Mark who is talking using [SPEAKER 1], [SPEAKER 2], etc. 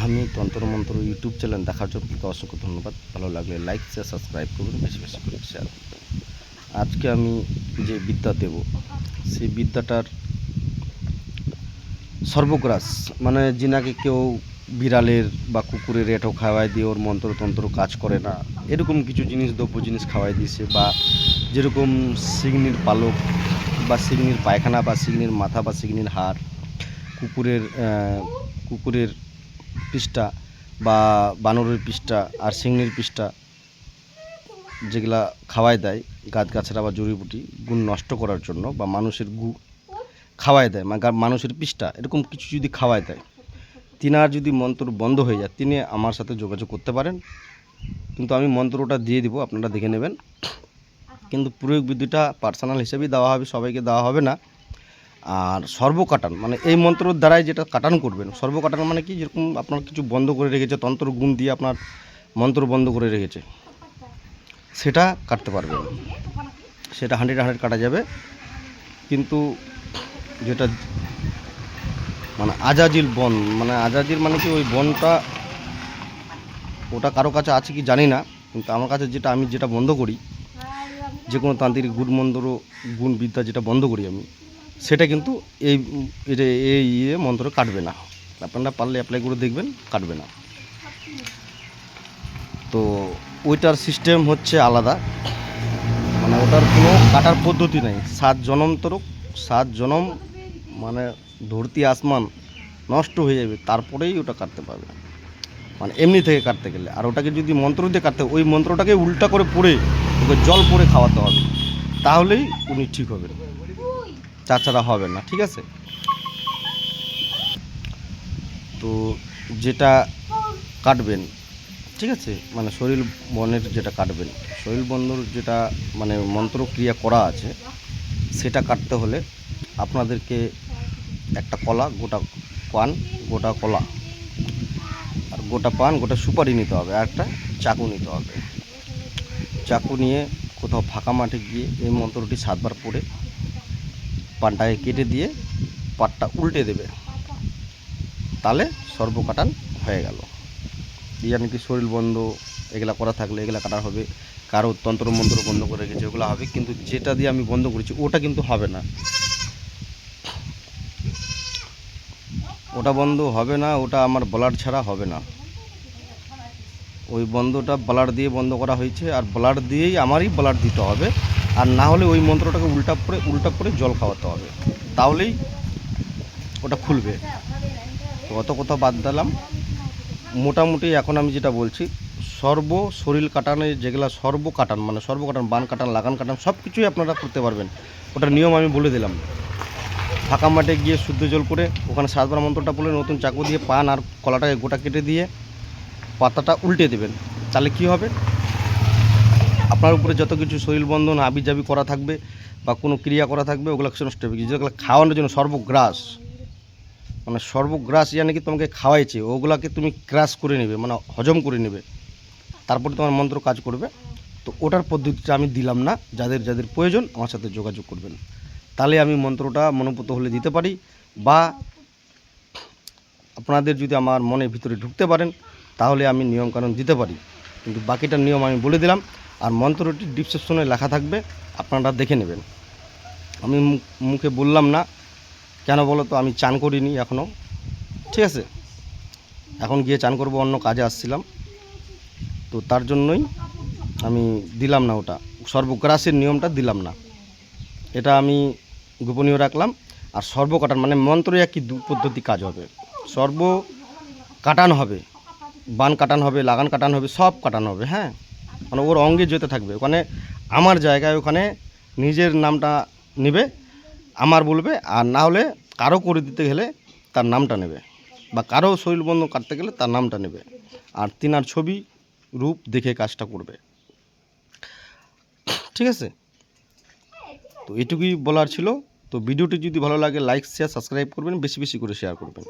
[SPEAKER 1] আমি তন্ত্রমন্ত্র YouTube channel দেখার জন্য আপনাকে অসংখ্য ধন্যবাদ। ভালো লাগলে লাইক শেয়ার সাবস্ক্রাইব করবেন, বেশি বেশি করে শেয়ার করবেন। আজকে আমি যে বিদ্যা দেব সেই বিদ্যাটার সর্বগ্রাস, মানে যিনাকে কেউ বিড়ালের বা কুকুরের এঁটো খাওয়াই দিয়ে ওর মন্ত্রতন্ত্র কাজ করে না, এরকম কিছু জিনিস দ্রব্য জিনিস খাওয়াই দিয়েছে, বা যেরকম সিগনির পালক বা সিগনির পায়খানা বা সিগনির মাথা বা সিগনির হাড়, কুকুরের পৃষ্ঠা বা বানরের পৃষ্ঠা আর সিংড়ির পৃষ্ঠা যেগুলা খাওয়াই দেয় গাছগাছড়া বা জড়িবুটি গুণ নষ্ট করার জন্য, বা মানুষের গু খাওয়াই দেয়, মানে মানুষের পৃষ্ঠা এরকম কিছু যদি খাওয়াই দেয়, তিনার যদি মন্ত্র বন্ধ হয়ে যায় তিনি আমার সাথে যোগাযোগ করতে পারেন। কিন্তু আমি মন্ত্রটা দিয়ে দিব, আপনারা দেখে নেবেন। কিন্তু প্রয়োগ বিধিটা পার্সোনাল হিসেবেই দেওয়া হবে, সবাইকে দেওয়া হবে না। আর সর্বকাটান মানে এই মন্ত্রর দ্বারাই যেটা কাটান করবেন, সর্বকাটান মানে কি, যেরকম আপনার কিছু বন্ধ করে রেখেছে, তন্ত্র গুণ দিয়ে আপনার মন্ত্র বন্ধ করে রেখেছে, সেটা কাটতে পারবেন, সেটা 100 কাটা যাবে। কিন্তু যেটা মানে আজাজিল বন, মানে আজাজিল মানে কি, ওই বনটা ওটা কারো কাছে আছে কি জানি না, কিন্তু আমার কাছে যেটা আমি যেটা বন্ধ করি, যে কোনো তান্ত্রিক গুণ মন্ত্র গুণ বিদ্যা যেটা বন্ধ করি আমি, সেটা কিন্তু এই মন্ত্র কাটবে না। আপনারা পারলে অ্যাপ্লাই করে দেখবেন, কাটবে না। তো ওইটার সিস্টেম হচ্ছে আলাদা, মানে ওটার কোনো কাটার পদ্ধতি নাই। 7 জনম মানে ধরতি আসমান নষ্ট হয়ে যাবে, তারপরেই ওটা কাটতে পারবে, মানে এমনি থেকে কাটতে গেলে। আর ওটাকে যদি মন্ত্র দিয়ে কাটতে, ওই মন্ত্রটাকে উল্টা করে পড়ে ওকে জল পরে খাওয়াতে হবে, তাহলেই উনি ঠিক হবেন, তাছাড়া হবে না। ঠিক আছে? তো যেটা কাটবেন, ঠিক আছে, মানে শরীর বনের যেটা কাটবেন, শরীর বন্ধর যেটা মানে মন্ত্রক্রিয়া করা আছে, সেটা কাটতে হলে আপনাদেরকে একটা কলা, গোটা পান, গোটা কলা আর গোটা পান, গোটা সুপারি নিতে হবে, আর একটা চাকু নিতে হবে। চাকু নিয়ে কোথাও ফাঁকা মাঠে গিয়ে এই মন্ত্রটি 7বার পড়ে পানটাকে কেটে দিয়ে পাটটা উল্টে দেবে, তাহলে সর্বকাটান হয়ে গেল। ইয়ানিকি শরীর বন্ধ এগুলা করা থাকলে এগুলা কাটা হবে। কারো তন্ত্র মন্ত্র বন্ধ করে রেখেছে ওগুলো হবে, কিন্তু যেটা দিয়ে আমি বন্ধ করেছি ওটা কিন্তু হবে না, ওটা বন্ধ হবে না, ওটা আমার ব্লাড ছাড়া হবে না। ওই বন্ধটা ব্লাড দিয়ে বন্ধ করা হয়েছে, আর ব্লাড দিয়েই আমারই ব্লাড দিতে হবে, আর না হলে ওই মন্ত্রটাকে উল্টা করে জল খাওয়াতে হবে, তাহলেই ওটা খুলবে। তো অত কথা বাদ দিলাম। মোটামুটি এখন আমি যেটা বলছি, শরীর কাটানে যেগুলো সর্বকাটান, মানে সর্বকাটান, বান কাটান, লাগান কাটান, সব কিছুই আপনারা করতে পারবেন। ওটার নিয়ম আমি বলে দিলাম। ফাঁকা মাঠে গিয়ে শুদ্ধ জল করে ওখানে 7বার মন্ত্রটা বলে নতুন চাকু দিয়ে পান আর কলাটাকে গোটা কেটে দিয়ে পাতাটা উল্টে দেবেন, তাহলে কি হবে, আপনার উপরে যত কিছু শরীর বন্ধন আবিজাবি করা থাকবে বা কোনো ক্রিয়া করা থাকবে, ওগুলো নষ্ট হবে। যেগুলো খাওয়ানোর জন্য সর্বগ্রাস, মানে সর্বগ্রাস ইয়ানি কি তোমাকে খাওয়াইছে, ওগুলাকে তুমি ক্রাশ করে নেবে, মানে হজম করে নেবে, তারপরে তোমার মন্ত্র কাজ করবে। তো ওটার পদ্ধতিটা আমি দিলাম না, যাদের যাদের প্রয়োজন আমার সাথে যোগাযোগ করবেন, তাহলে আমি মন্ত্রটা মনোপুত হলে দিতে পারি, বা আপনাদের যদি আমার মনের ভিতরে ঢুকতে পারেন তাহলে আমি নিয়মকানুন দিতে পারি। কিন্তু বাকিটার নিয়ম আমি বলে দিলাম, আর মন্ত্রটি ডিসক্রিপশনে লেখা থাকবে, আপনারা দেখে নেবেন। আমি মুখে বললাম না, কেন বলো তো, আমি চান করিনি এখনও, ঠিক আছে? এখন গিয়ে চান করব, অন্য কাজে আসছিলাম, তো তার জন্যই আমি দিলাম না, ওটা সর্বগ্রাসের নিয়মটা দিলাম না, এটা আমি গোপনীয় রাখলাম। আর সর্বকাটান মানে মন্ত্রে একই পদ্ধতি কাজ হবে, সর্ব কাটান হবে, বান কাটান হবে, লাগান কাটান হবে, সব কাটান হবে। হ্যাঁ, মানে ওর অঙ্গে যেতে থাকবে, ওখানে আমার জায়গায় ওখানে নিজের নামটা নেবে, আমার বলবে, আর না হলে কারো করে দিতে গেলে তার নামটা নেবে, বা কারো শৈলবন্ধ কাটতে গেলে তার নামটা নেবে, আর তিনার ছবি রূপ দেখে কাজটা করবে। ঠিক আছে? তো এটুকুই বলার ছিল। তো ভিডিওটি যদি ভালো লাগে লাইক শেয়ার সাবস্ক্রাইব করবেন, বেশি বেশি করে শেয়ার করবেন।